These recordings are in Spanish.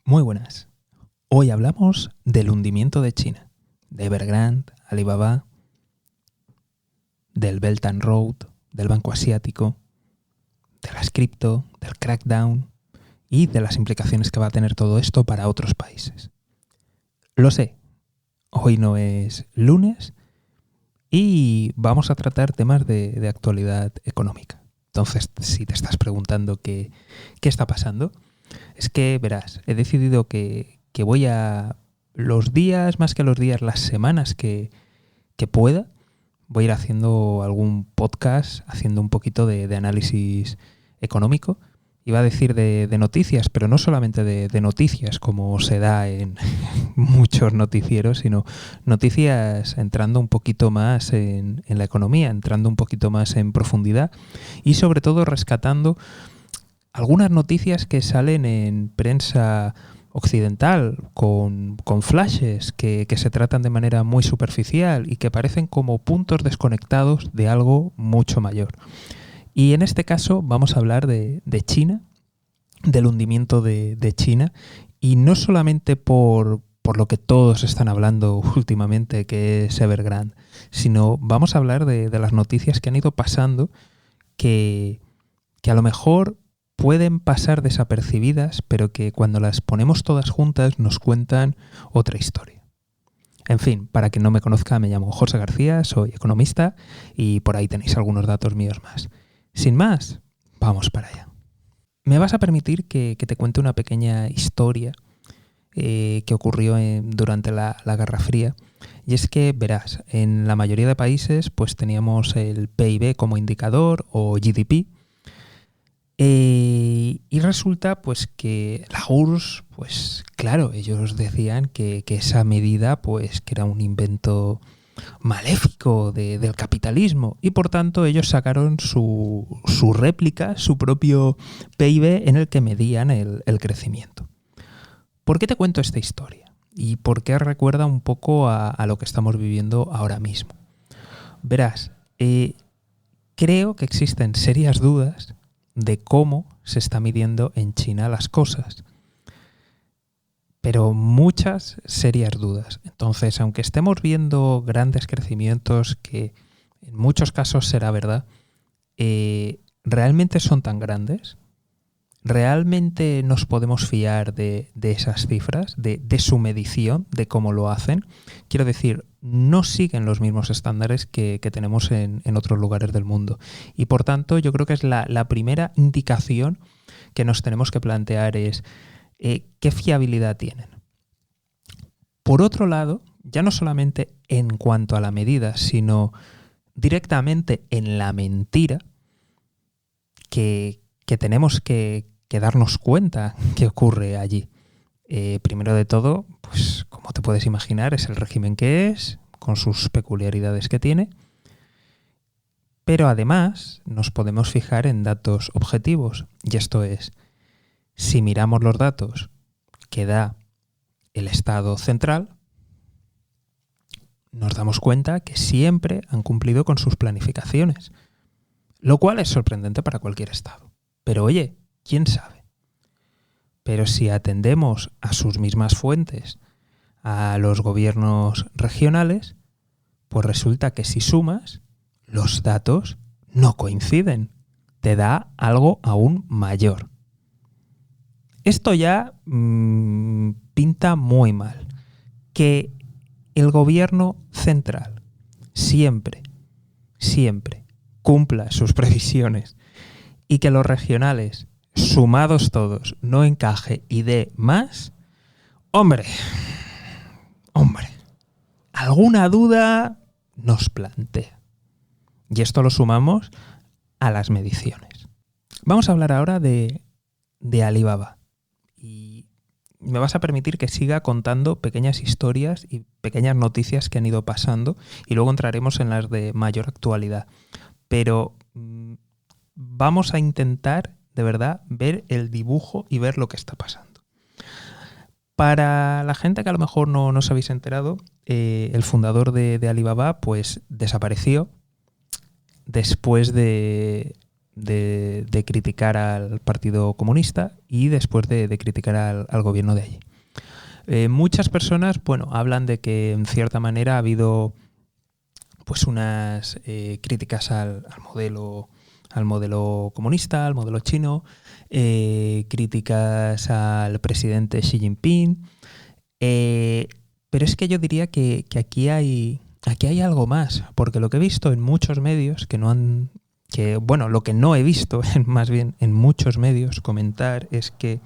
Muy buenas. Hoy hablamos del hundimiento de China, de Evergrande, Alibaba, del Belt and Road, del Banco Asiático, de las cripto, del crackdown y de las implicaciones que va a tener todo esto para otros países. Lo sé, hoy no es lunes y vamos a tratar temas de actualidad económica. Entonces, si te estás preguntando qué está pasando, es que, verás, he decidido que voy a los días, más que los días, las semanas que pueda, voy a ir haciendo algún podcast, haciendo un poquito de análisis económico. Iba a decir de noticias, pero no solamente de noticias, como se da en muchos noticieros, sino noticias entrando un poquito más en la economía, entrando un poquito más en profundidad y sobre todo rescatando algunas noticias que salen en prensa occidental con flashes que se tratan de manera muy superficial y que parecen como puntos desconectados de algo mucho mayor. Y en este caso vamos a hablar de China, del hundimiento de China, y no solamente por lo que todos están hablando últimamente, que es Evergrande, sino vamos a hablar de las noticias que han ido pasando que a lo mejor pueden pasar desapercibidas, pero que cuando las ponemos todas juntas nos cuentan otra historia. En fin, para quien no me conozca, me llamo José García, soy economista y por ahí tenéis algunos datos míos más. Sin más, vamos para allá. Me vas a permitir que te cuente una pequeña historia que ocurrió durante la Guerra Fría. Y es que, verás, en la mayoría de países pues teníamos el PIB como indicador o GDP. Y resulta pues que la URSS, pues claro, ellos decían que esa medida pues que era un invento maléfico del capitalismo y por tanto ellos sacaron su réplica, su propio PIB en el que medían el crecimiento. ¿Por qué te cuento esta historia? ¿Y por qué recuerda un poco a lo que estamos viviendo ahora mismo? Verás, creo que existen serias dudas de cómo se está midiendo en China las cosas. Pero muchas serias dudas. Entonces, aunque estemos viendo grandes crecimientos, que en muchos casos será verdad, ¿realmente son tan grandes? ¿Realmente nos podemos fiar de esas cifras, de su medición, de cómo lo hacen? Quiero decir, no siguen los mismos estándares que tenemos en otros lugares del mundo. Y por tanto, yo creo que es la primera indicación que nos tenemos que plantear es ¿qué fiabilidad tienen? Por otro lado, ya no solamente en cuanto a la medida, sino directamente en la mentira que tenemos que darnos cuenta que ocurre allí. Primero de todo, pues como te puedes imaginar, es el régimen que es, con sus peculiaridades que tiene, pero además nos podemos fijar en datos objetivos, y esto es, si miramos los datos que da el Estado central, nos damos cuenta que siempre han cumplido con sus planificaciones, lo cual es sorprendente para cualquier Estado. Pero oye, ¿quién sabe? Pero si atendemos a sus mismas fuentes, a los gobiernos regionales, pues resulta que si sumas, los datos no coinciden. Te da algo aún mayor. Esto ya pinta muy mal. Que el gobierno central siempre cumpla sus previsiones y que los regionales, sumados todos, no encaje y dé más, hombre, alguna duda nos plantea. Y esto lo sumamos a las mediciones. Vamos a hablar ahora de Alibaba. Y me vas a permitir que siga contando pequeñas historias y pequeñas noticias que han ido pasando y luego entraremos en las de mayor actualidad. Pero vamos a intentar, de verdad, ver el dibujo y ver lo que está pasando. Para la gente que a lo mejor no os habéis enterado, el fundador de Alibaba pues desapareció después de de criticar al Partido Comunista y después de criticar al gobierno de allí. Muchas personas, bueno, hablan de que en cierta manera ha habido pues unas críticas al modelo comunista, al modelo chino, críticas al presidente Xi Jinping, pero es que yo diría que aquí hay algo más, porque lo que he visto en muchos medios lo que no he visto más bien en muchos medios comentar es que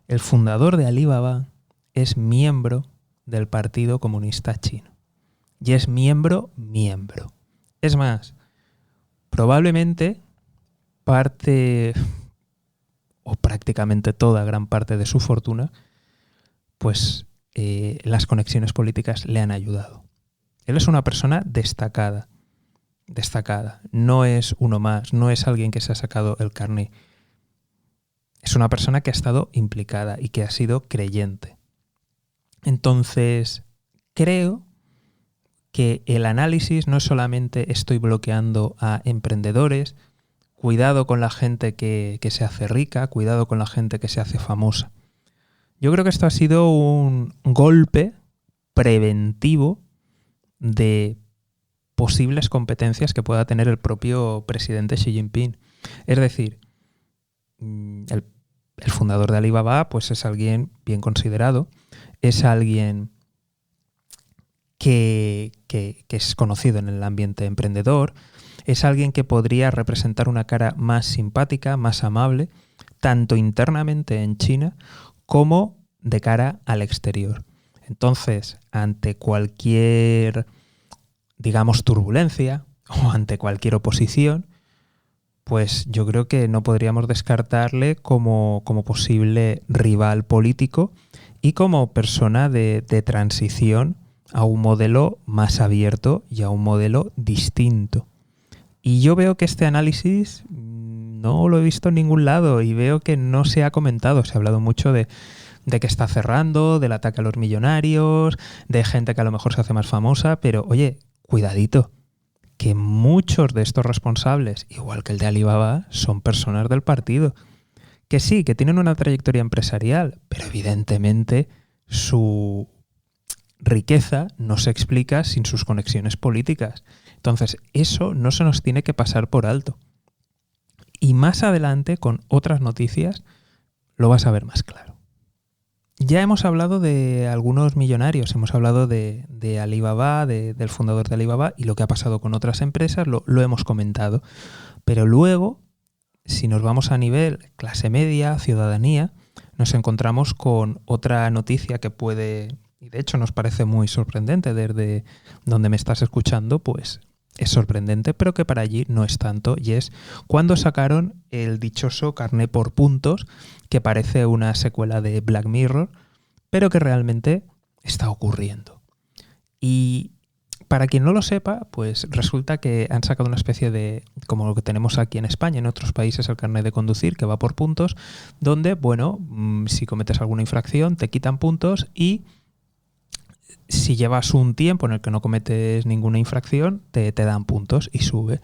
el fundador de Alibaba es miembro del Partido Comunista Chino. Y es miembro. Es más, probablemente parte o prácticamente toda gran parte de su fortuna, pues las conexiones políticas le han ayudado. Él es una persona destacada. No es uno más, no es alguien que se ha sacado el carné. Es una persona que ha estado implicada y que ha sido creyente. Entonces, creo que el análisis no es solamente estoy bloqueando a emprendedores, cuidado con la gente que se hace rica, cuidado con la gente que se hace famosa. Yo creo que esto ha sido un golpe preventivo de posibles competencias que pueda tener el propio presidente Xi Jinping. Es decir, el fundador de Alibaba pues es alguien bien considerado, es alguien que es conocido en el ambiente emprendedor, es alguien que podría representar una cara más simpática, más amable, tanto internamente en China como de cara al exterior. Entonces, ante cualquier, digamos, turbulencia o ante cualquier oposición, pues yo creo que no podríamos descartarle como posible rival político y como persona de transición a un modelo más abierto y a un modelo distinto. Y yo veo que este análisis no lo he visto en ningún lado y veo que no se ha comentado. Se ha hablado mucho de que está cerrando, del ataque a los millonarios, de gente que a lo mejor se hace más famosa, pero oye, cuidadito, que muchos de estos responsables, igual que el de Alibaba, son personas del partido. Que sí, que tienen una trayectoria empresarial, pero evidentemente su riqueza no se explica sin sus conexiones políticas. Entonces, eso no se nos tiene que pasar por alto. Y más adelante, con otras noticias, lo vas a ver más claro. Ya hemos hablado de algunos millonarios, hemos hablado de Alibaba, del fundador de Alibaba y lo que ha pasado con otras empresas, lo hemos comentado. Pero luego, si nos vamos a nivel clase media, ciudadanía, nos encontramos con otra noticia que puede, y de hecho nos parece muy sorprendente desde donde me estás escuchando, pues es sorprendente, pero que para allí no es tanto, y es cuando sacaron el dichoso carné por puntos, que parece una secuela de Black Mirror, pero que realmente está ocurriendo. Y para quien no lo sepa, pues resulta que han sacado una especie de, como lo que tenemos aquí en España, en otros países el carnet de conducir, que va por puntos, donde, bueno, si cometes alguna infracción te quitan puntos y si llevas un tiempo en el que no cometes ninguna infracción, te dan puntos y sube.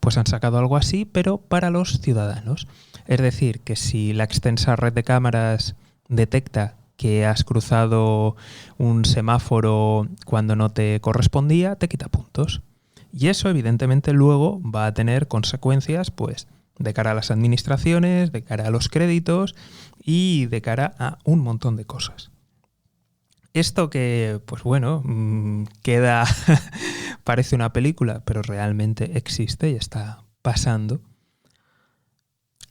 Pues han sacado algo así, pero para los ciudadanos. Es decir, que si la extensa red de cámaras detecta que has cruzado un semáforo cuando no te correspondía, te quita puntos. Y eso, evidentemente, luego va a tener consecuencias, pues, de cara a las administraciones, de cara a los créditos y de cara a un montón de cosas. Esto que, pues bueno, queda, parece una película, pero realmente existe y está pasando.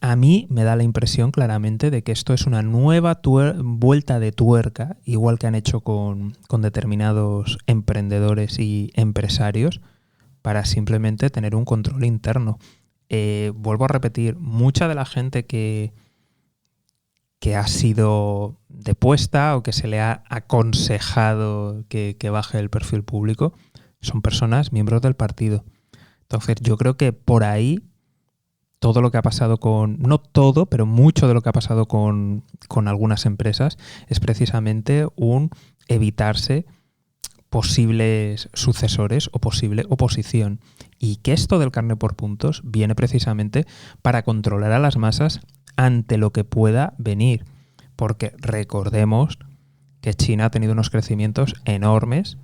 A mí me da la impresión claramente de que esto es una nueva vuelta de tuerca, igual que han hecho con determinados emprendedores y empresarios, para simplemente tener un control interno. Vuelvo a repetir, mucha de la gente que ha sido depuesta o que se le ha aconsejado que baje el perfil público, son personas, miembros del partido. Entonces yo creo que por ahí todo lo que ha pasado no todo, pero mucho de lo que ha pasado con algunas empresas es precisamente un evitarse posibles sucesores o posible oposición. Y que esto del carne por puntos viene precisamente para controlar a las masas ante lo que pueda venir. Porque recordemos que China ha tenido unos crecimientos enormes.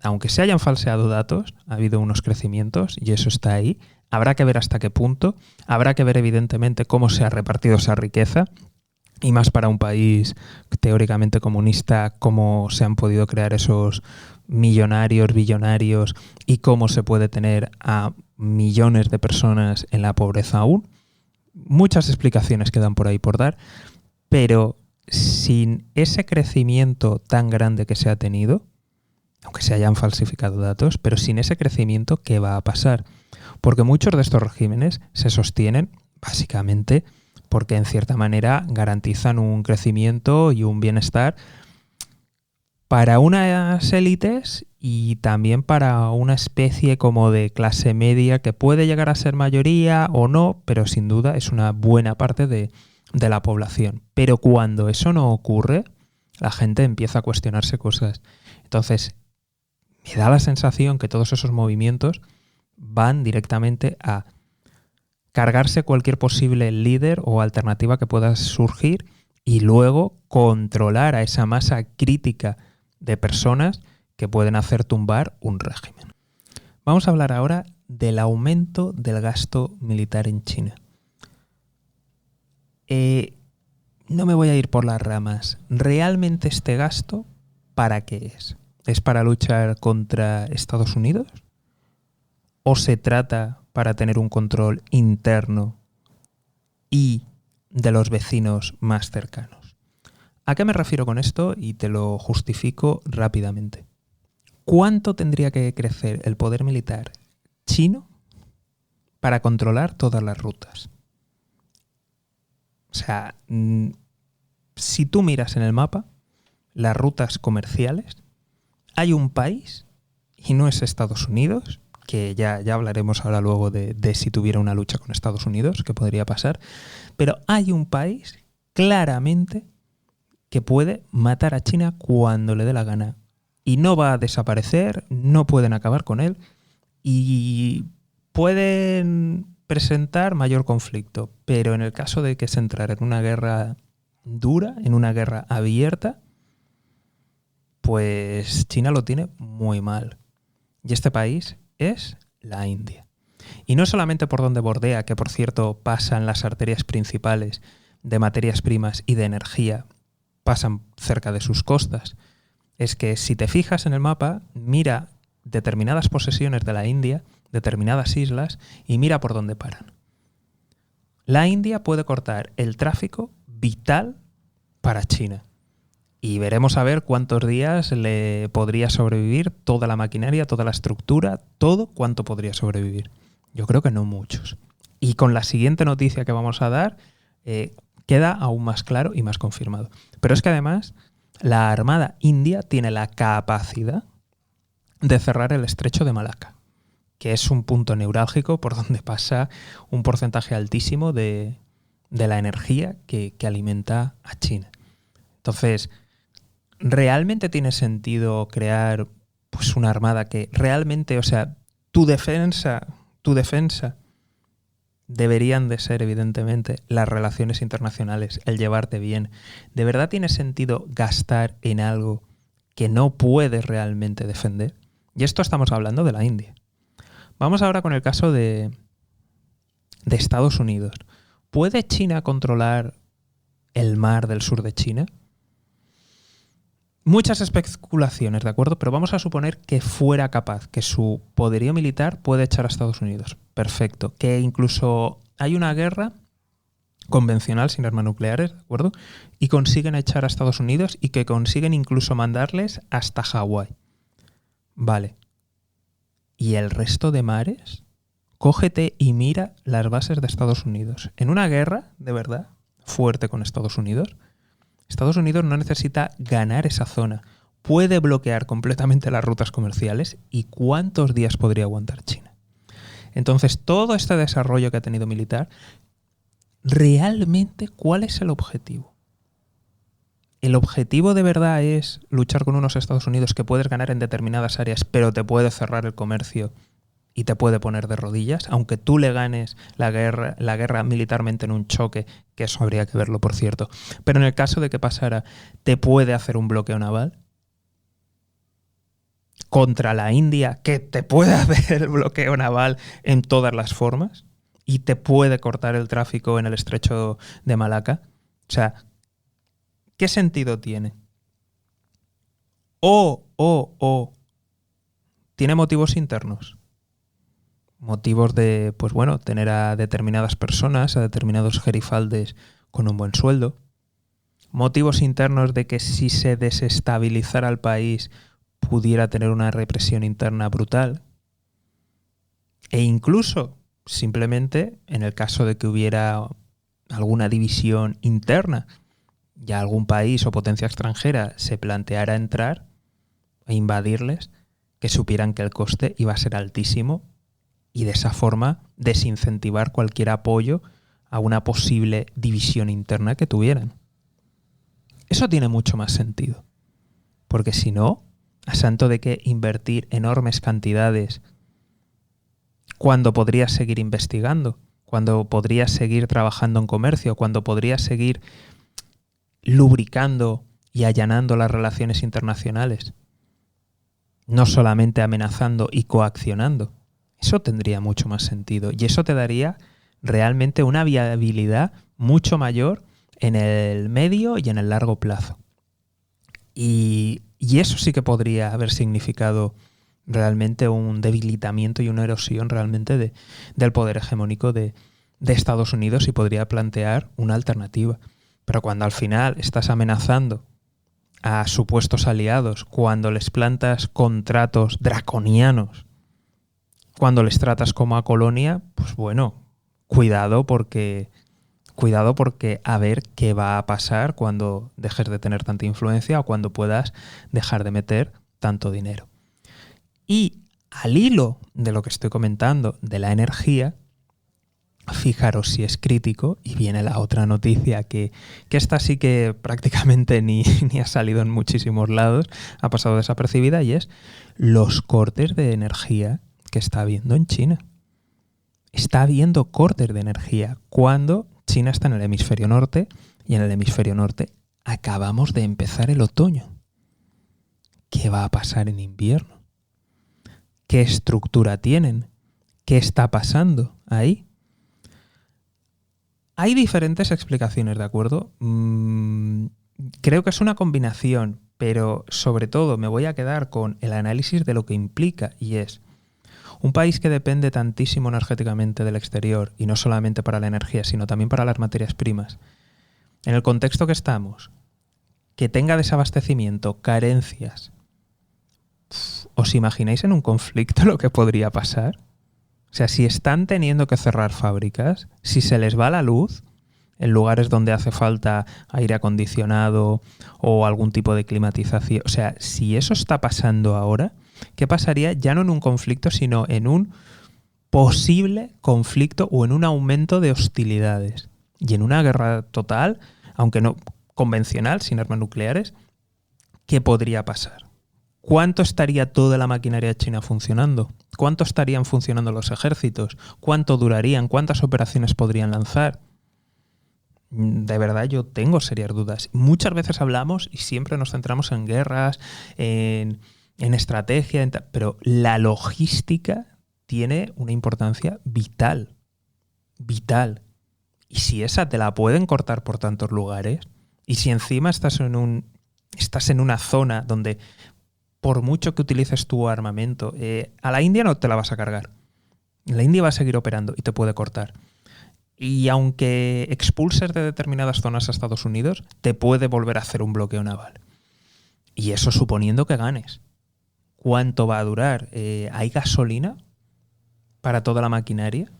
Aunque se hayan falseado datos, ha habido unos crecimientos y eso está ahí. Habrá que ver hasta qué punto. Habrá que ver evidentemente cómo se ha repartido esa riqueza. Y más para un país teóricamente comunista, cómo se han podido crear esos millonarios, billonarios y cómo se puede tener a millones de personas en la pobreza aún. Muchas explicaciones quedan por ahí por dar, pero sin ese crecimiento tan grande que se ha tenido, aunque se hayan falsificado datos, pero sin ese crecimiento, ¿qué va a pasar? Porque muchos de estos regímenes se sostienen básicamente porque en cierta manera garantizan un crecimiento y un bienestar para unas élites y también para una especie como de clase media que puede llegar a ser mayoría o no, pero sin duda es una buena parte de la población. Pero cuando eso no ocurre, la gente empieza a cuestionarse cosas. Entonces, me da la sensación que todos esos movimientos van directamente a cargarse cualquier posible líder o alternativa que pueda surgir y luego controlar a esa masa crítica de personas que pueden hacer tumbar un régimen. Vamos a hablar ahora del aumento del gasto militar en China. No me voy a ir por las ramas. ¿Realmente este gasto para qué es? ¿Es para luchar contra Estados Unidos? ¿O se trata para tener un control interno y de los vecinos más cercanos? ¿A qué me refiero con esto? Y te lo justifico rápidamente. ¿Cuánto tendría que crecer el poder militar chino para controlar todas las rutas? O sea, si tú miras en el mapa las rutas comerciales, hay un país, y no es Estados Unidos, que ya hablaremos ahora luego de si tuviera una lucha con Estados Unidos, que podría pasar, pero hay un país claramente que puede matar a China cuando le dé la gana. Y no va a desaparecer, no pueden acabar con él y pueden presentar mayor conflicto. Pero en el caso de que se entrara en una guerra dura, en una guerra abierta, pues China lo tiene muy mal. Y este país es la India. Y no solamente por donde bordea, que por cierto pasan las arterias principales de materias primas y de energía, pasan cerca de sus costas. Es que si te fijas en el mapa, mira determinadas posesiones de la India, determinadas islas, y mira por dónde paran. La India puede cortar el tráfico vital para China. Y veremos a ver cuántos días le podría sobrevivir toda la maquinaria, toda la estructura, todo cuánto podría sobrevivir. Yo creo que no muchos. Y con la siguiente noticia que vamos a dar, queda aún más claro y más confirmado. Pero es que además la Armada India tiene la capacidad de cerrar el estrecho de Malaca, que es un punto neurálgico por donde pasa un porcentaje altísimo de la energía que alimenta a China. Entonces, ¿realmente tiene sentido crear pues una armada que realmente, o sea, tu defensa deberían de ser evidentemente las relaciones internacionales, el llevarte bien? ¿De verdad tiene sentido gastar en algo que no puedes realmente defender? Y esto estamos hablando de la India. Vamos ahora con el caso de Estados Unidos. ¿Puede China controlar el mar del sur de China? Muchas especulaciones, ¿de acuerdo? Pero vamos a suponer que fuera capaz, que su poderío militar puede echar a Estados Unidos. Perfecto. Que incluso hay una guerra convencional sin armas nucleares, ¿de acuerdo? Y consiguen echar a Estados Unidos y que consiguen incluso mandarles hasta Hawái. Vale. ¿Y el resto de mares? Cógete y mira las bases de Estados Unidos. En una guerra, de verdad, fuerte con Estados Unidos no necesita ganar esa zona. Puede bloquear completamente las rutas comerciales. ¿Y cuántos días podría aguantar China? Entonces, todo este desarrollo que ha tenido militar, ¿realmente cuál es el objetivo? ¿El objetivo de verdad es luchar con unos Estados Unidos que puedes ganar en determinadas áreas, pero te puede cerrar el comercio y te puede poner de rodillas? Aunque tú le ganes la guerra militarmente en un choque, que eso habría que verlo, por cierto. Pero en el caso de que pasara, ¿te puede hacer un bloqueo naval? Contra la India, que te puede hacer el bloqueo naval en todas las formas y te puede cortar el tráfico en el estrecho de Malaca. O sea, ¿qué sentido tiene? O tiene motivos internos. Motivos de, pues bueno, tener a determinadas personas, a determinados gerifaldes con un buen sueldo. Motivos internos de que si se desestabilizara el país pudiera tener una represión interna brutal. E incluso, simplemente, en el caso de que hubiera alguna división interna, ya algún país o potencia extranjera se planteara entrar e invadirles, que supieran que el coste iba a ser altísimo y de esa forma desincentivar cualquier apoyo a una posible división interna que tuvieran. Eso tiene mucho más sentido, porque si no, a santo de que invertir enormes cantidades cuando podrías seguir investigando, cuando podrías seguir trabajando en comercio, cuando podrías seguir lubricando y allanando las relaciones internacionales, no solamente amenazando y coaccionando. Eso tendría mucho más sentido y eso te daría realmente una viabilidad mucho mayor en el medio y en el largo plazo. Y eso sí que podría haber significado realmente un debilitamiento y una erosión realmente del poder hegemónico de Estados Unidos y podría plantear una alternativa. Pero cuando al final estás amenazando a supuestos aliados, cuando les plantas contratos draconianos, cuando les tratas como a colonia, pues bueno, cuidado porque a ver qué va a pasar cuando dejes de tener tanta influencia o cuando puedas dejar de meter tanto dinero. Y al hilo de lo que estoy comentando de la energía, fijaros si es crítico, y viene la otra noticia que esta sí que prácticamente ni ha salido en muchísimos lados, ha pasado desapercibida, y es los cortes de energía que está habiendo en China. Está habiendo cortes de energía cuando China está en el hemisferio norte y en el hemisferio norte acabamos de empezar el otoño. ¿Qué va a pasar en invierno? ¿Qué estructura tienen? ¿Qué está pasando ahí? Hay diferentes explicaciones, ¿de acuerdo? Creo que es una combinación, pero sobre todo me voy a quedar con el análisis de lo que implica, y es un país que depende tantísimo energéticamente del exterior, y no solamente para la energía, sino también para las materias primas. En el contexto que estamos, que tenga desabastecimiento, carencias, ¿os imagináis en un conflicto lo que podría pasar? O sea, si están teniendo que cerrar fábricas, si se les va la luz en lugares donde hace falta aire acondicionado o algún tipo de climatización, o sea, si eso está pasando ahora, ¿qué pasaría ya no en un conflicto, sino en un posible conflicto o en un aumento de hostilidades? Y en una guerra total, aunque no convencional, sin armas nucleares, ¿qué podría pasar? ¿Cuánto estaría toda la maquinaria china funcionando? ¿Cuánto estarían funcionando los ejércitos? ¿Cuánto durarían? ¿Cuántas operaciones podrían lanzar? De verdad yo tengo serias dudas. Muchas veces hablamos y siempre nos centramos en guerras, en estrategia, pero la logística tiene una importancia vital. Vital. Y si esa te la pueden cortar por tantos lugares, y si encima estás en una zona donde por mucho que utilices tu armamento, a la India no te la vas a cargar. La India va a seguir operando y te puede cortar. Y aunque expulses de determinadas zonas a Estados Unidos, te puede volver a hacer un bloqueo naval. Y eso suponiendo que ganes. ¿Cuánto va a durar? ¿Hay gasolina para toda la maquinaria?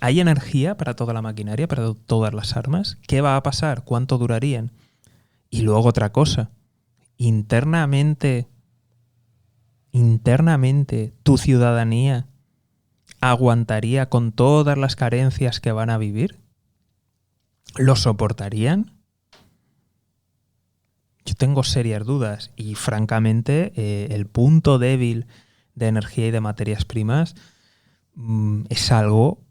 ¿Hay energía para toda la maquinaria, para todas las armas? ¿Qué va a pasar? ¿Cuánto durarían? Y luego otra cosa. Internamente, tu ciudadanía aguantaría con todas las carencias que van a vivir. ¿Lo soportarían? yo tengo serias dudas y francamente el punto débil de energía y de materias primas es algo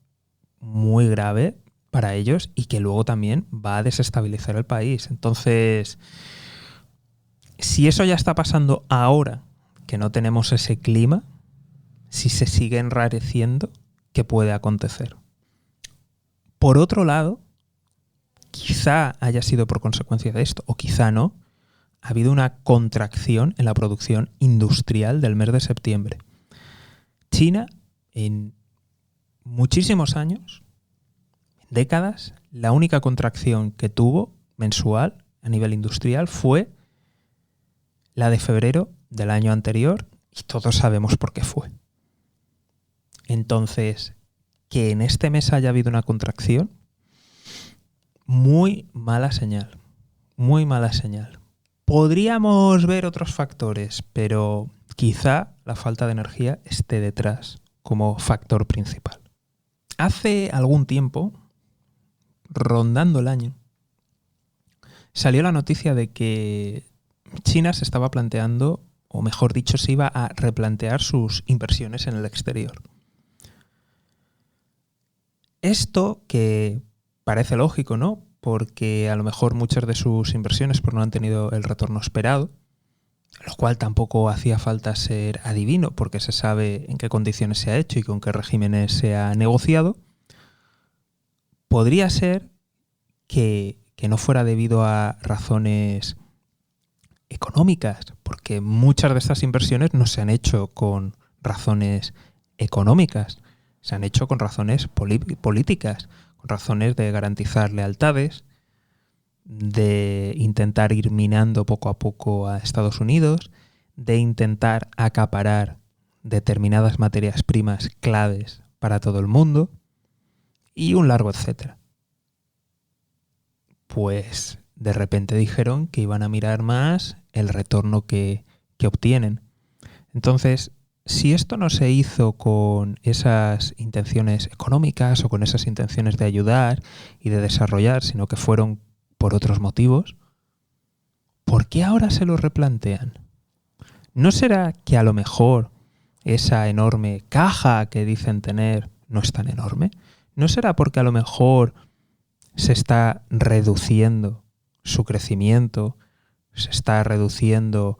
muy grave para ellos y que luego también va a desestabilizar el país. Entonces, si eso ya está pasando ahora, que no tenemos ese clima, si se sigue enrareciendo, ¿qué puede acontecer? Por otro lado, quizá haya sido por consecuencia de esto, o quizá no, ha habido una contracción en la producción industrial del mes de septiembre. China, en muchísimos años, décadas, la única contracción que tuvo mensual a nivel industrial fue la de febrero del año anterior y todos sabemos por qué fue. Entonces, que en este mes haya habido una contracción, muy mala señal, muy mala señal. Podríamos ver otros factores, pero quizá la falta de energía esté detrás como factor principal. Hace algún tiempo, rondando el año, salió la noticia de que China se estaba planteando, o mejor dicho, se iba a replantear sus inversiones en el exterior. Esto que parece lógico, ¿no? Porque a lo mejor muchas de sus inversiones pues, no han tenido el retorno esperado, lo cual tampoco hacía falta ser adivino, porque se sabe en qué condiciones se ha hecho y con qué regímenes se ha negociado. Podría ser que no fuera debido a razones económicas, porque muchas de estas inversiones no se han hecho con razones económicas, se han hecho con razones políticas, con razones de garantizar lealtades, de intentar ir minando poco a poco a Estados Unidos, de intentar acaparar determinadas materias primas claves para todo el mundo y un largo etcétera. Pues de repente dijeron que iban a mirar más el retorno que obtienen. Entonces, si esto no se hizo con esas intenciones económicas o con esas intenciones de ayudar y de desarrollar, sino que fueron por otros motivos, ¿por qué ahora se lo replantean? ¿No será que a lo mejor esa enorme caja que dicen tener no es tan enorme? ¿No será porque a lo mejor se está reduciendo su crecimiento, se está reduciendo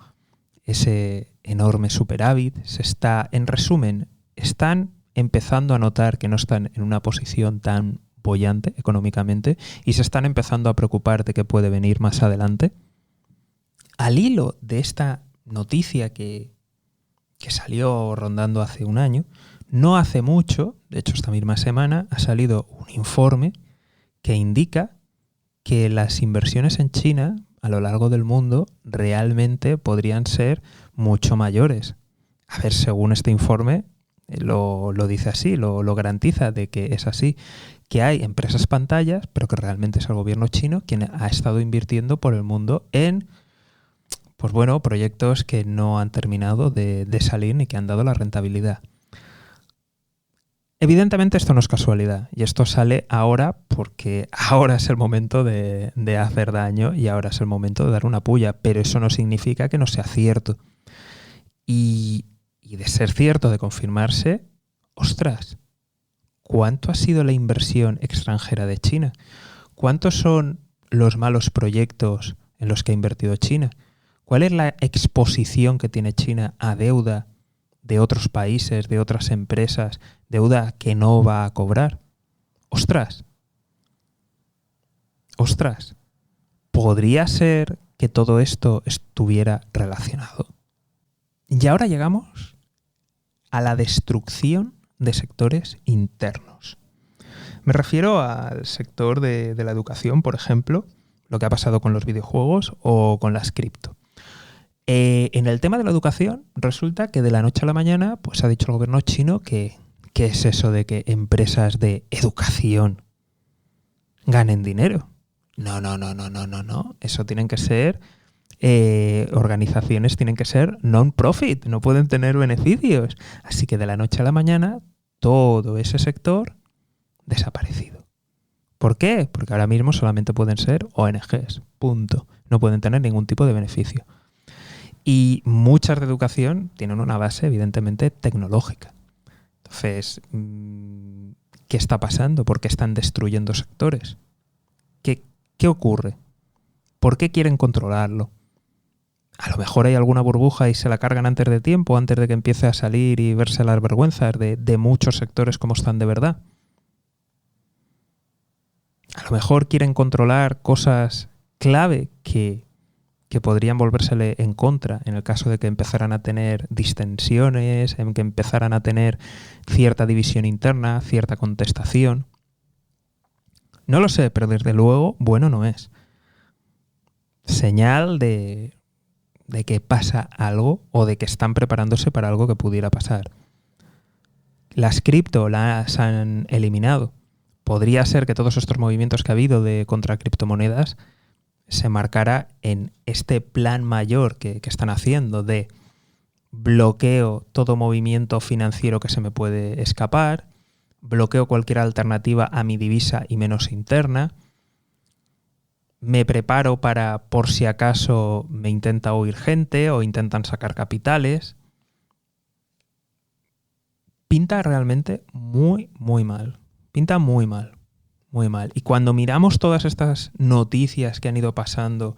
ese enorme superávit, en resumen, están empezando a notar que no están en una posición tan boyante económicamente y se están empezando a preocupar de qué puede venir más adelante? Al hilo de esta noticia que salió rondando hace un año, no hace mucho, de hecho esta misma semana, ha salido un informe que indica que las inversiones en China a lo largo del mundo realmente podrían ser mucho mayores. A ver, según este informe, lo dice así, lo garantiza de que es así, que hay empresas pantallas, pero que realmente es el gobierno chino quien ha estado invirtiendo por el mundo en, pues bueno, proyectos que no han terminado de salir ni que han dado la rentabilidad. Evidentemente esto no es casualidad y esto sale ahora porque ahora es el momento de hacer daño y ahora es el momento de dar una puya, pero eso no significa que no sea cierto. Y de ser cierto, de confirmarse, ostras, ¿cuánto ha sido la inversión extranjera de China? ¿Cuántos son los malos proyectos en los que ha invertido China? ¿Cuál es la exposición que tiene China a deuda de otros países, de otras empresas, deuda que no va a cobrar? ¡Ostras! ¿Podría ser que todo esto estuviera relacionado? Y ahora llegamos a la destrucción de sectores internos. Me refiero al sector de la educación, por ejemplo, lo que ha pasado con los videojuegos o con las cripto. En el tema de la educación, resulta que de la noche a la mañana pues ha dicho el gobierno chino que ¿qué es eso de que empresas de educación ganen dinero? No. Eso tienen que ser organizaciones, tienen que ser non-profit, no pueden tener beneficios. Así que de la noche a la mañana todo ese sector desaparecido. ¿Por qué? Porque ahora mismo solamente pueden ser ONGs, punto. no pueden tener ningún tipo de beneficio. Y muchas de educación tienen una base, evidentemente, tecnológica. Entonces, ¿qué está pasando? ¿Por qué están destruyendo sectores? ¿Qué ocurre? ¿Por qué quieren controlarlo? A lo mejor hay alguna burbuja y se la cargan antes de tiempo, antes de que empiece a salir y verse las vergüenzas de muchos sectores como están de verdad. A lo mejor quieren controlar cosas clave que podrían volvérsele en contra en el caso de que empezaran a tener distensiones, en que empezaran a tener cierta división interna, cierta contestación. No lo sé, pero desde luego bueno no es. Señal de que pasa algo o de que están preparándose para algo que pudiera pasar. Las cripto las han eliminado. Podría ser que todos estos movimientos que ha habido de contra criptomonedas se marcara en este plan mayor que están haciendo de bloqueo todo movimiento financiero que se me puede escapar, bloqueo cualquier alternativa a mi divisa y menos interna, me preparo para por si acaso me intenta huir gente o intentan sacar capitales. Pinta realmente muy, muy mal. Pinta muy mal. Muy mal. Y cuando miramos todas estas noticias que han ido pasando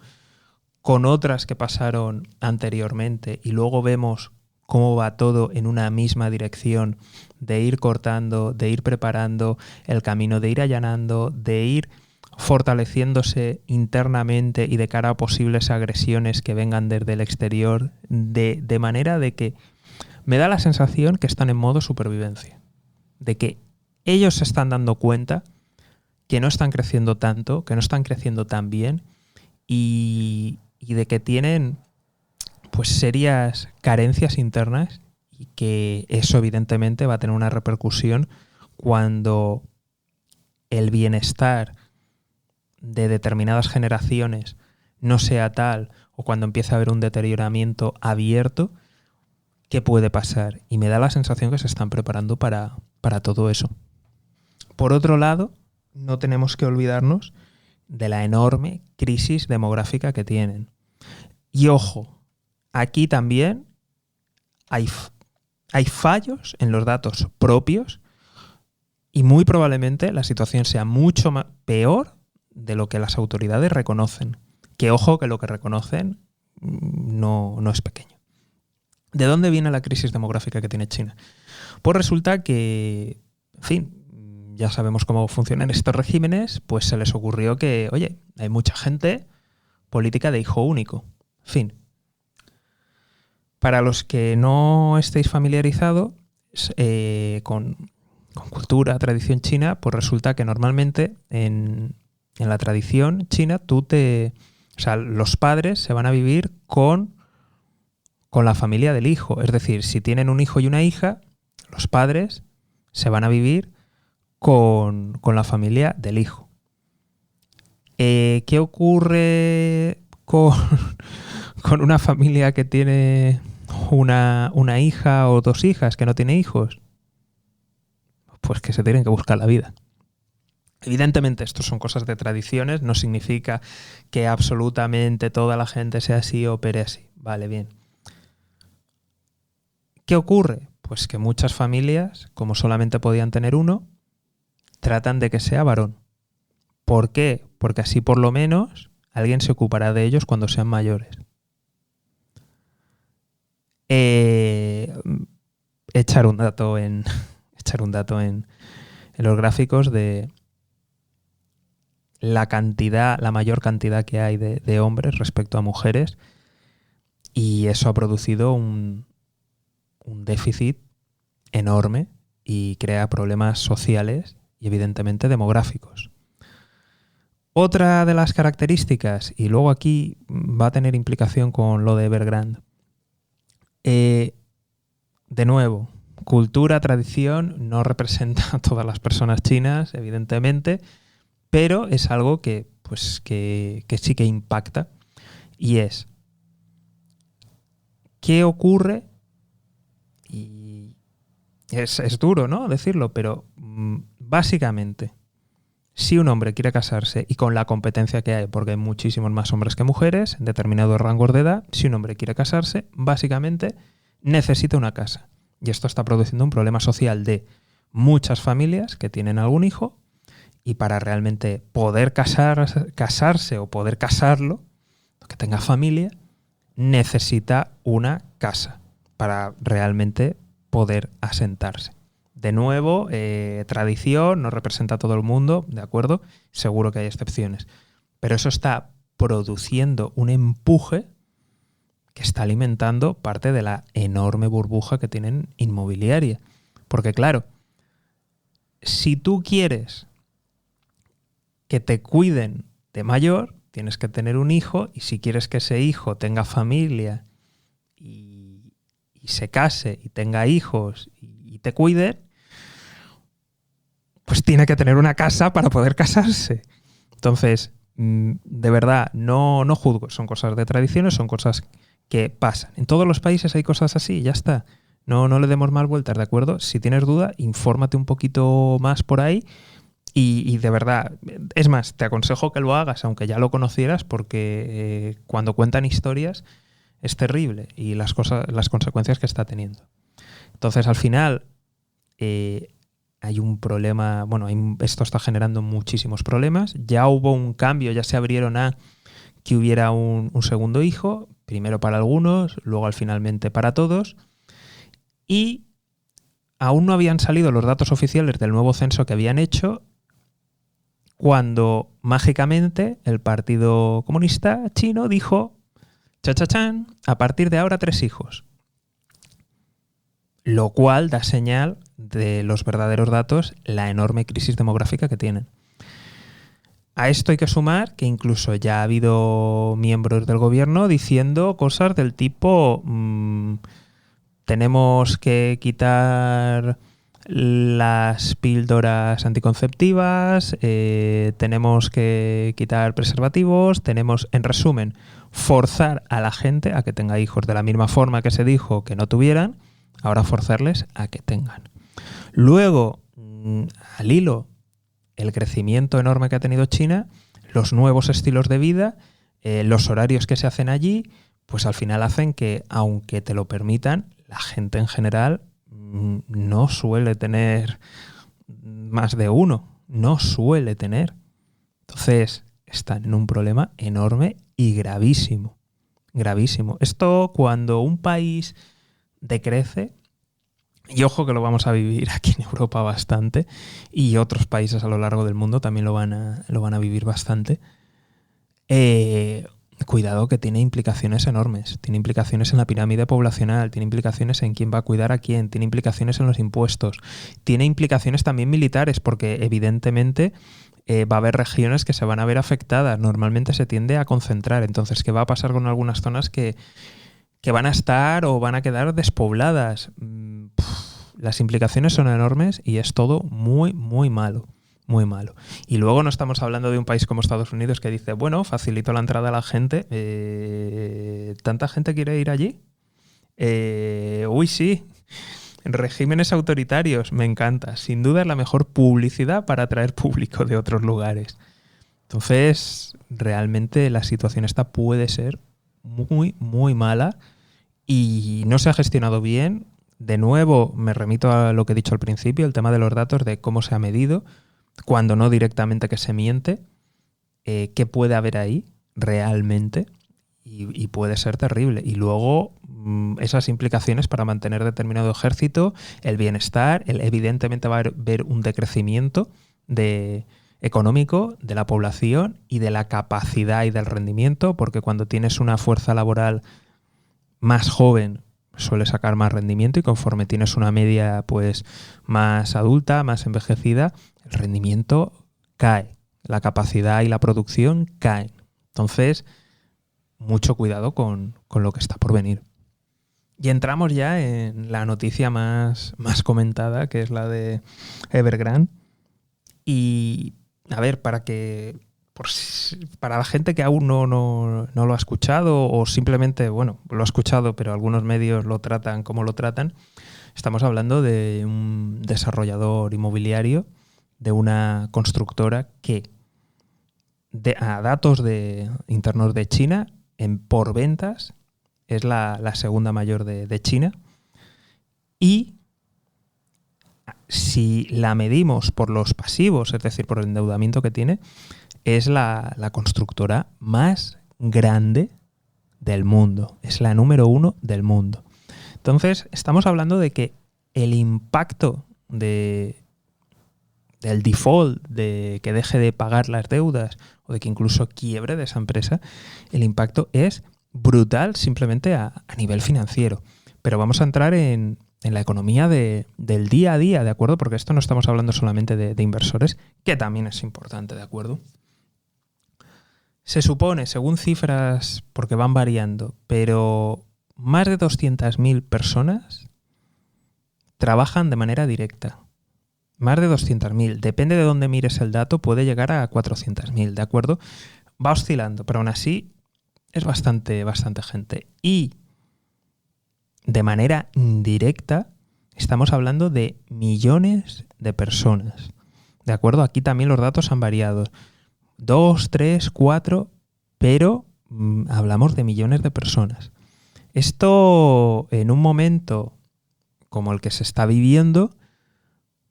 con otras que pasaron anteriormente y luego vemos cómo va todo en una misma dirección de ir cortando, de ir preparando el camino, de ir allanando, de ir fortaleciéndose internamente y de cara a posibles agresiones que vengan desde el exterior, de manera de que me da la sensación que están en modo supervivencia, de que ellos se están dando cuenta que no están creciendo tanto, que no están creciendo tan bien y de que tienen pues serias carencias internas y que eso evidentemente va a tener una repercusión cuando el bienestar de determinadas generaciones no sea tal o cuando empiece a haber un deterioramiento abierto. ¿Qué puede pasar? Y me da la sensación que se están preparando para todo eso. Por otro lado, no tenemos que olvidarnos de la enorme crisis demográfica que tienen. Y ojo, aquí también hay fallos en los datos propios y muy probablemente la situación sea mucho peor de lo que las autoridades reconocen. Que ojo, que lo que reconocen no es pequeño. ¿De dónde viene la crisis demográfica que tiene China? Pues resulta que, en fin, ya sabemos cómo funcionan estos regímenes, pues se les ocurrió que, oye, hay mucha gente, política de hijo único. En fin. Para los que no estéis familiarizados con cultura, tradición china, pues resulta que normalmente en la tradición china los padres se van a vivir con la familia del hijo. Es decir, si tienen un hijo y una hija, los padres se van a vivir con la familia del hijo. ¿Qué ocurre con una familia que tiene una hija o dos hijas que no tiene hijos? Pues que se tienen que buscar la vida. Evidentemente, esto son cosas de tradiciones, no significa que absolutamente toda la gente sea así o opere así. Vale, bien. ¿Qué ocurre? Pues que muchas familias, como solamente podían tener uno, tratan de que sea varón. ¿Por qué? Porque así por lo menos alguien se ocupará de ellos cuando sean mayores. Echar un dato en los gráficos de la mayor cantidad que hay de hombres respecto a mujeres, y eso ha producido un déficit enorme y crea problemas sociales y evidentemente demográficos. Otra de las características, y luego aquí va a tener implicación con lo de Evergrande, de nuevo, cultura, tradición, no representa a todas las personas chinas, evidentemente, pero es algo que sí que impacta, y es ¿qué ocurre? Y es duro, ¿no?, decirlo, pero básicamente Si un hombre quiere casarse y con la competencia que hay, porque hay muchísimos más hombres que mujeres en determinados rangos de edad, si un hombre quiere casarse, básicamente necesita una casa. Y esto está produciendo un problema social de muchas familias que tienen algún hijo y para realmente poder casarse o poder casarlo, que tenga familia, necesita una casa para realmente poder asentarse. De nuevo, tradición, no representa a todo el mundo, ¿de acuerdo? Seguro que hay excepciones. Pero eso está produciendo un empuje que está alimentando parte de la enorme burbuja que tienen inmobiliaria. Porque claro, si tú quieres que te cuiden de mayor, tienes que tener un hijo, y si quieres que ese hijo tenga familia y se case y tenga hijos y te cuide, pues tiene que tener una casa para poder casarse. Entonces, de verdad, no juzgo. Son cosas de tradiciones, son cosas que pasan. En todos los países hay cosas así y ya está. No le demos más vueltas, ¿de acuerdo? Si tienes duda, infórmate un poquito más por ahí y de verdad, es más, te aconsejo que lo hagas, aunque ya lo conocieras, porque cuando cuentan historias es terrible y las consecuencias que está teniendo. Entonces, al final, hay un problema, bueno, esto está generando muchísimos problemas. Ya hubo un cambio, ya se abrieron a que hubiera un segundo hijo, primero para algunos, luego finalmente para todos, y aún no habían salido los datos oficiales del nuevo censo que habían hecho cuando mágicamente el Partido Comunista Chino dijo, chachachán, a partir de ahora 3 hijos. Lo cual da señal de los verdaderos datos, la enorme crisis demográfica que tienen. A esto hay que sumar que incluso ya ha habido miembros del gobierno diciendo cosas del tipo tenemos que quitar las píldoras anticonceptivas, tenemos que quitar preservativos, tenemos, en resumen, forzar a la gente a que tenga hijos de la misma forma que se dijo que no tuvieran, ahora forzarles a que tengan. Luego, al hilo, el crecimiento enorme que ha tenido China, los nuevos estilos de vida, los horarios que se hacen allí, pues al final hacen que, aunque te lo permitan, la gente en general no suele tener más de uno, no suele tener. Entonces, están en un problema enorme y gravísimo, gravísimo. Esto cuando un país decrece, y ojo que lo vamos a vivir aquí en Europa bastante, y otros países a lo largo del mundo también lo van a vivir bastante, cuidado que tiene implicaciones enormes. Tiene implicaciones en la pirámide poblacional, tiene implicaciones en quién va a cuidar a quién, tiene implicaciones en los impuestos, tiene implicaciones también militares, porque evidentemente va a haber regiones que se van a ver afectadas. Normalmente se tiende a concentrar. Entonces, ¿qué va a pasar con algunas zonas que van a estar o van a quedar despobladas? Las implicaciones son enormes y es todo muy, muy malo. Muy malo. Y luego no estamos hablando de un país como Estados Unidos que dice, bueno, facilito la entrada a la gente. ¿Tanta gente quiere ir allí? Uy, sí. Regímenes autoritarios, me encanta. Sin duda es la mejor publicidad para atraer público de otros lugares. Entonces, realmente la situación esta puede ser muy, muy mala y no se ha gestionado bien. De nuevo, me remito a lo que he dicho al principio, el tema de los datos, de cómo se ha medido, cuando no directamente que se miente, qué puede haber ahí realmente y puede ser terrible. Y luego esas implicaciones para mantener determinado ejército, el bienestar, evidentemente va a haber un decrecimiento económico de la población y de la capacidad y del rendimiento, porque cuando tienes una fuerza laboral más joven suele sacar más rendimiento y conforme tienes una media pues más adulta, más envejecida, el rendimiento cae, la capacidad y la producción caen. Entonces, mucho cuidado con lo que está por venir. Y entramos ya en la noticia más comentada, que es la de Evergrande. Y, a ver, para la gente que aún no lo ha escuchado o simplemente, bueno, lo ha escuchado, pero algunos medios lo tratan como lo tratan, estamos hablando de un desarrollador inmobiliario de una constructora que, a datos internos de China, por ventas es la segunda mayor de China. Y si la medimos por los pasivos, es decir, por el endeudamiento que tiene, es la constructora más grande del mundo. Es la número 1 del mundo. Entonces, estamos hablando de que el impacto del default, de que deje de pagar las deudas o de que incluso quiebre de esa empresa, el impacto es brutal simplemente a nivel financiero. Pero vamos a entrar en la economía del día a día, ¿de acuerdo? Porque esto no estamos hablando solamente de inversores, que también es importante, ¿de acuerdo? Se supone, según cifras, porque van variando, pero más de 200.000 personas trabajan de manera directa. Más de 200.000. Depende de dónde mires el dato, puede llegar a 400.000, ¿de acuerdo? Va oscilando, pero aún así es bastante gente. Y de manera indirecta estamos hablando de millones de personas, ¿de acuerdo? Aquí también los datos han variado. 2, 3, 4, pero hablamos de millones de personas. Esto, en un momento como el que se está viviendo,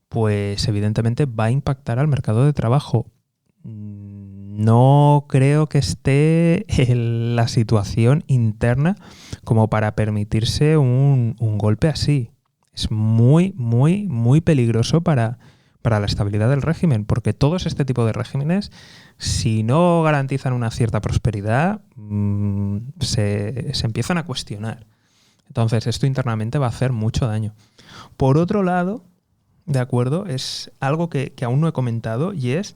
pues evidentemente va a impactar al mercado de trabajo. No creo que esté en la situación interna como para permitirse un golpe así. Es muy, muy, muy peligroso para la estabilidad del régimen, porque todos este tipo de regímenes, si no garantizan una cierta prosperidad, se empiezan a cuestionar. Entonces, esto internamente va a hacer mucho daño. Por otro lado, de acuerdo, es algo que aún no he comentado, y es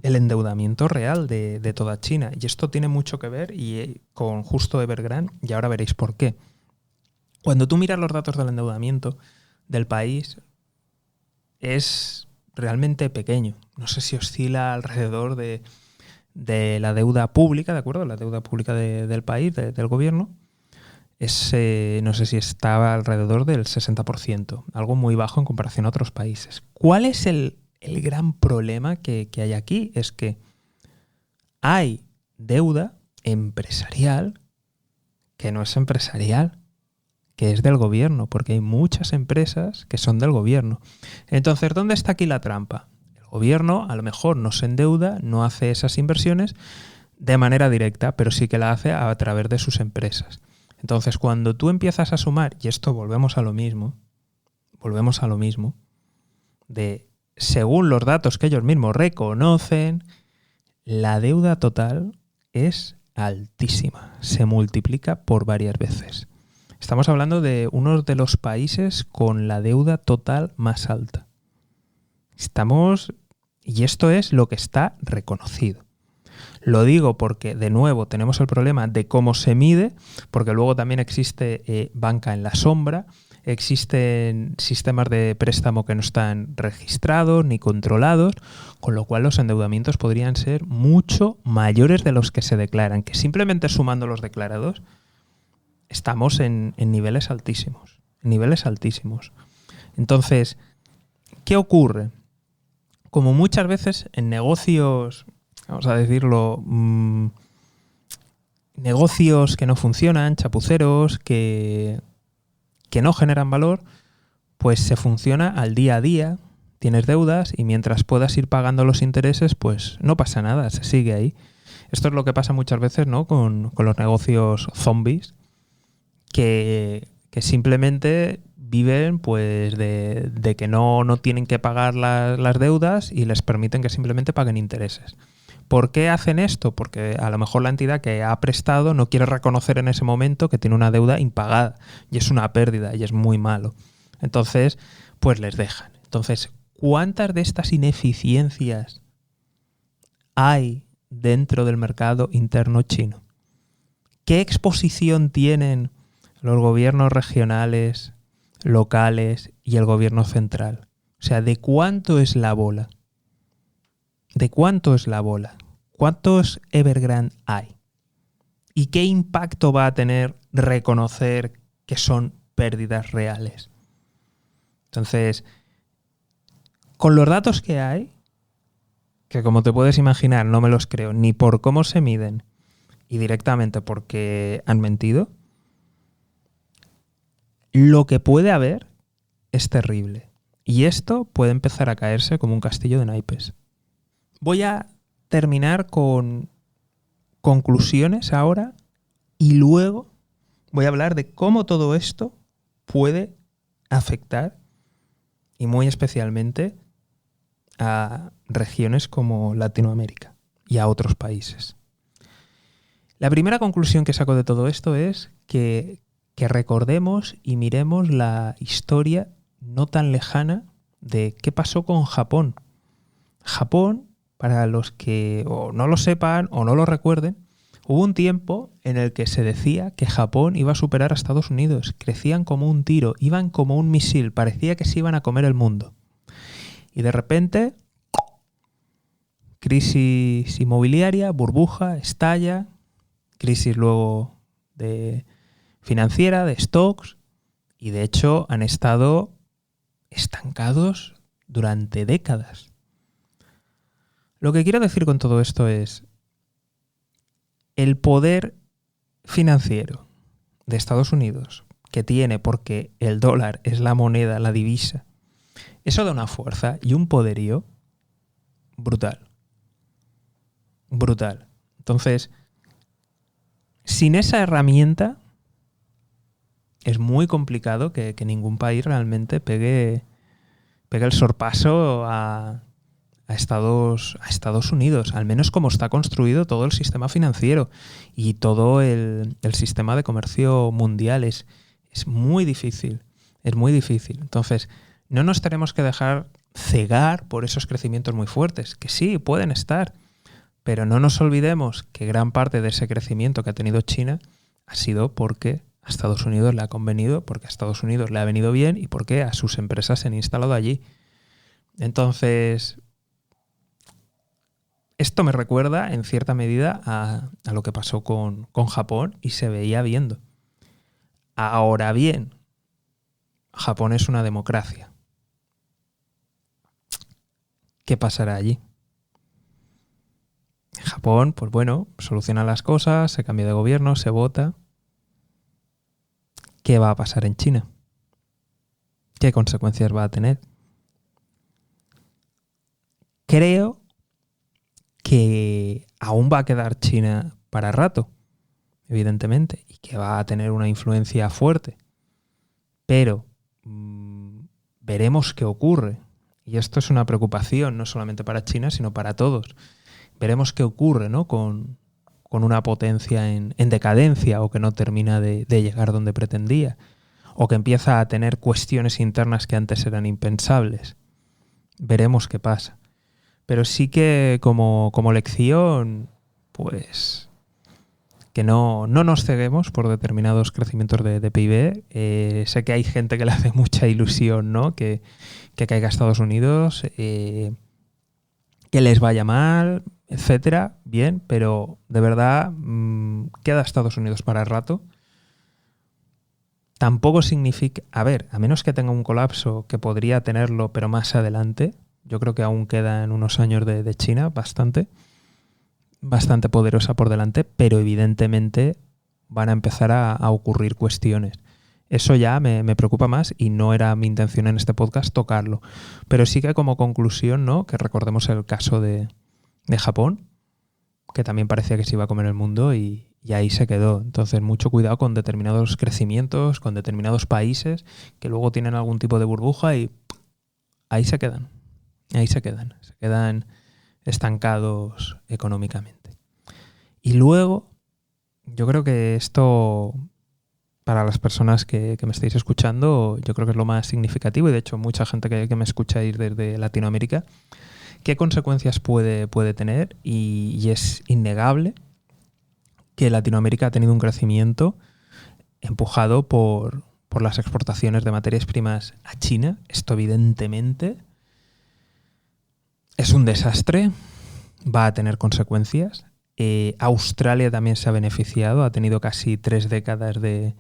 el endeudamiento real de toda China. Y esto tiene mucho que ver con justo Evergrande, y ahora veréis por qué. Cuando tú miras los datos del endeudamiento del país, es realmente pequeño. No sé si oscila alrededor de la deuda pública, ¿de acuerdo? La deuda pública del país, del gobierno. No sé si estaba alrededor del 60%, algo muy bajo en comparación a otros países. ¿Cuál es el gran problema que hay aquí? Es que hay deuda empresarial que no es empresarial, que es del gobierno, porque hay muchas empresas que son del gobierno. Entonces, ¿dónde está aquí la trampa? El gobierno a lo mejor no se endeuda, no hace esas inversiones de manera directa, pero sí que la hace a través de sus empresas. Entonces, cuando tú empiezas a sumar, y esto volvemos a lo mismo, de según los datos que ellos mismos reconocen, la deuda total es altísima, se multiplica por varias veces. Estamos hablando de uno de los países con la deuda total más alta. Y esto es lo que está reconocido. Lo digo porque, de nuevo, tenemos el problema de cómo se mide, porque luego también existe banca en la sombra, existen sistemas de préstamo que no están registrados ni controlados, con lo cual los endeudamientos podrían ser mucho mayores de los que se declaran, que simplemente sumando los declarados estamos en niveles altísimos. Entonces, ¿qué ocurre? Como muchas veces en negocios, vamos a decirlo, negocios que no funcionan, chapuceros, que no generan valor, pues se funciona al día a día, tienes deudas y mientras puedas ir pagando los intereses, pues no pasa nada, se sigue ahí. Esto es lo que pasa muchas veces, ¿no?, con los negocios zombies, que simplemente viven pues de que no tienen que pagar las deudas y les permiten que simplemente paguen intereses. ¿Por qué hacen esto? Porque a lo mejor la entidad que ha prestado no quiere reconocer en ese momento que tiene una deuda impagada y es una pérdida y es muy malo. Entonces, pues les dejan. Entonces, ¿cuántas de estas ineficiencias hay dentro del mercado interno chino? ¿Qué exposición tienen los gobiernos regionales, locales y el gobierno central? O sea, ¿de cuánto es la bola? ¿De cuánto es la bola? ¿Cuántos Evergrande hay? ¿Y qué impacto va a tener reconocer que son pérdidas reales? Entonces, Con los datos que hay, que como te puedes imaginar no me los creo ni por cómo se miden y directamente porque han mentido, lo que puede haber es terrible. Y esto puede empezar a caerse como un castillo de naipes. Voy a terminar con conclusiones ahora y luego voy a hablar de cómo todo esto puede afectar, y muy especialmente a regiones como Latinoamérica y a otros países. La primera conclusión que saco de todo esto es que recordemos y miremos la historia no tan lejana de qué pasó con Japón. Japón, para los que o no lo sepan o no lo recuerden, hubo un tiempo en el que se decía que Japón iba a superar a Estados Unidos. Crecían como un tiro, iban como un misil, parecía que se iban a comer el mundo. Y de repente, crisis inmobiliaria, burbuja, estalla, crisis luego financiera, de stocks, y de hecho han estado estancados durante décadas. Lo que quiero decir con todo esto es el poder financiero de Estados Unidos que tiene, porque el dólar es la moneda, la divisa. Eso da una fuerza y un poderío brutal. Brutal. Entonces, sin esa herramienta es muy complicado que ningún país realmente pegue el sorpaso a Estados Unidos, al menos como está construido todo el sistema financiero y todo el sistema de comercio mundial. Es muy difícil, es muy difícil. Entonces, no nos tenemos que dejar cegar por esos crecimientos muy fuertes, que sí, pueden estar, pero no nos olvidemos que gran parte de ese crecimiento que ha tenido China ha sido porque a Estados Unidos le ha convenido, porque a Estados Unidos le ha venido bien y porque a sus empresas se han instalado allí. Entonces, esto me recuerda en cierta medida a lo que pasó con Japón y se veía viendo. Ahora bien, Japón es una democracia. ¿Qué pasará allí? En Japón, pues bueno, solucionan las cosas, se cambia de gobierno, se vota. ¿Qué va a pasar en China? ¿Qué consecuencias va a tener? Creo que aún va a quedar China para rato, evidentemente, y que va a tener una influencia fuerte. Pero veremos qué ocurre. Y esto es una preocupación no solamente para China, sino para todos. Veremos qué ocurre, ¿no? con una potencia en decadencia o que no termina de llegar donde pretendía, o que empieza a tener cuestiones internas que antes eran impensables. Veremos qué pasa. Pero sí que como lección, pues que no nos ceguemos por determinados crecimientos de PIB. Sé que hay gente que le hace mucha ilusión, ¿no? Que caiga a Estados Unidos, que les vaya mal, etcétera. Bien, pero de verdad queda Estados Unidos para el rato. Tampoco significa, a menos que tenga un colapso, que podría tenerlo, pero más adelante. Yo creo que aún quedan unos años de China bastante poderosa por delante, pero evidentemente van a empezar a ocurrir cuestiones. Eso ya me preocupa más y no era mi intención en este podcast tocarlo. Pero sí que como conclusión, ¿no? Que recordemos el caso de Japón, que también parecía que se iba a comer el mundo y ahí se quedó. Entonces, mucho cuidado con determinados crecimientos, con determinados países que luego tienen algún tipo de burbuja y ahí se quedan. Se quedan estancados económicamente. Y luego, yo creo que esto, para las personas que me estáis escuchando, yo creo que es lo más significativo, y de hecho mucha gente que me escucha ir desde Latinoamérica, ¿qué consecuencias puede tener? Y es innegable que Latinoamérica ha tenido un crecimiento empujado por las exportaciones de materias primas a China. Esto evidentemente es un desastre, va a tener consecuencias. Australia también se ha beneficiado, ha tenido casi 3 décadas de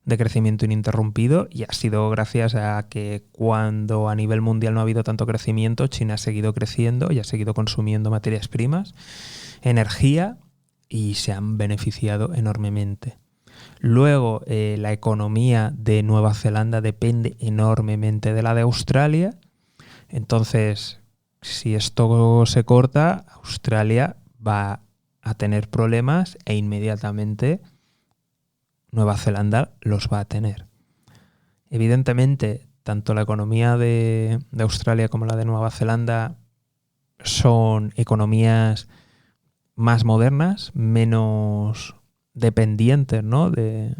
de crecimiento ininterrumpido, y ha sido gracias a que cuando a nivel mundial no ha habido tanto crecimiento, China ha seguido creciendo y ha seguido consumiendo materias primas, energía, y se han beneficiado enormemente. Luego, la economía de Nueva Zelanda depende enormemente de la de Australia. Entonces, si esto se corta, Australia va a tener problemas e inmediatamente Nueva Zelanda los va a tener. Evidentemente, tanto la economía de Australia como la de Nueva Zelanda son economías más modernas, menos dependientes, ¿no?, de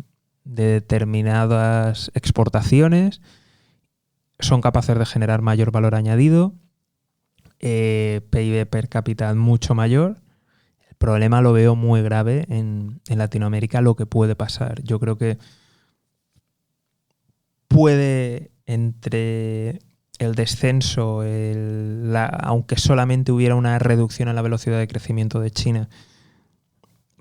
determinadas exportaciones, son capaces de generar mayor valor añadido, PIB per cápita mucho mayor. El problema lo veo muy grave en Latinoamérica, lo que puede pasar. Yo creo que puede, entre el descenso, aunque solamente hubiera una reducción en la velocidad de crecimiento de China,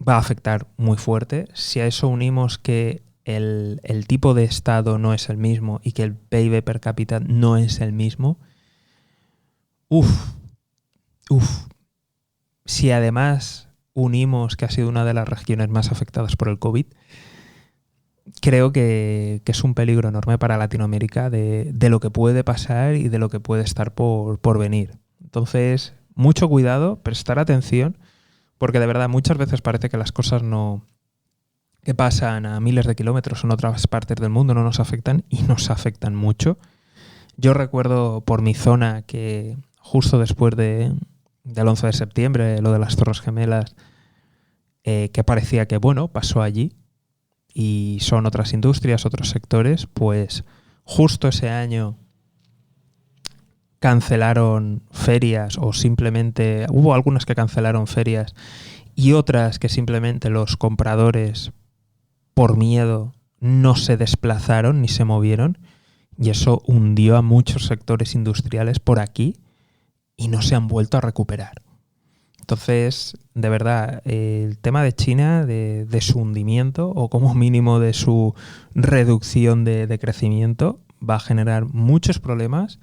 va a afectar muy fuerte. Si a eso unimos que el tipo de Estado no es el mismo y que el PIB per cápita no es el mismo, si además unimos que ha sido una de las regiones más afectadas por el COVID, creo que es un peligro enorme para Latinoamérica de lo que puede pasar y de lo que puede estar por venir. Entonces, mucho cuidado, prestar atención, porque de verdad muchas veces parece que las cosas que pasan a miles de kilómetros en otras partes del mundo no nos afectan, y nos afectan mucho. Yo recuerdo por mi zona que justo después del 11 de septiembre, lo de las Torres Gemelas, que parecía que, bueno, pasó allí y son otras industrias, otros sectores, pues justo ese año cancelaron ferias, o simplemente hubo algunas que cancelaron ferias y otras que simplemente los compradores, por miedo, no se desplazaron ni se movieron, y eso hundió a muchos sectores industriales por aquí y no se han vuelto a recuperar. Entonces, de verdad, el tema de China, de su hundimiento o como mínimo de su reducción de crecimiento, va a generar muchos problemas.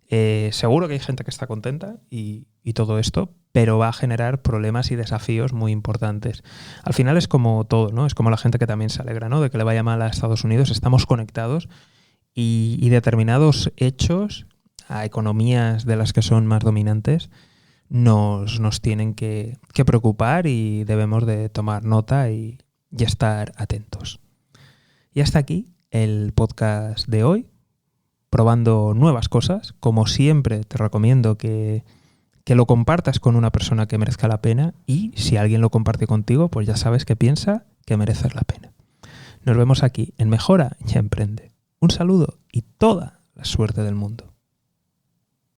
Seguro que hay gente que está contenta y todo esto, pero va a generar problemas y desafíos muy importantes. Al final es como todo, ¿no? Es como la gente que también se alegra, ¿no?, de que le vaya mal a Estados Unidos. Estamos conectados y determinados hechos a economías de las que son más dominantes nos tienen que preocupar, y debemos de tomar nota y estar atentos. Y hasta aquí el podcast de hoy, probando nuevas cosas. Como siempre, te recomiendo que lo compartas con una persona que merezca la pena, y si alguien lo comparte contigo, pues ya sabes que piensa que mereces la pena. Nos vemos aquí en Mejora y Emprende. Un saludo y toda la suerte del mundo.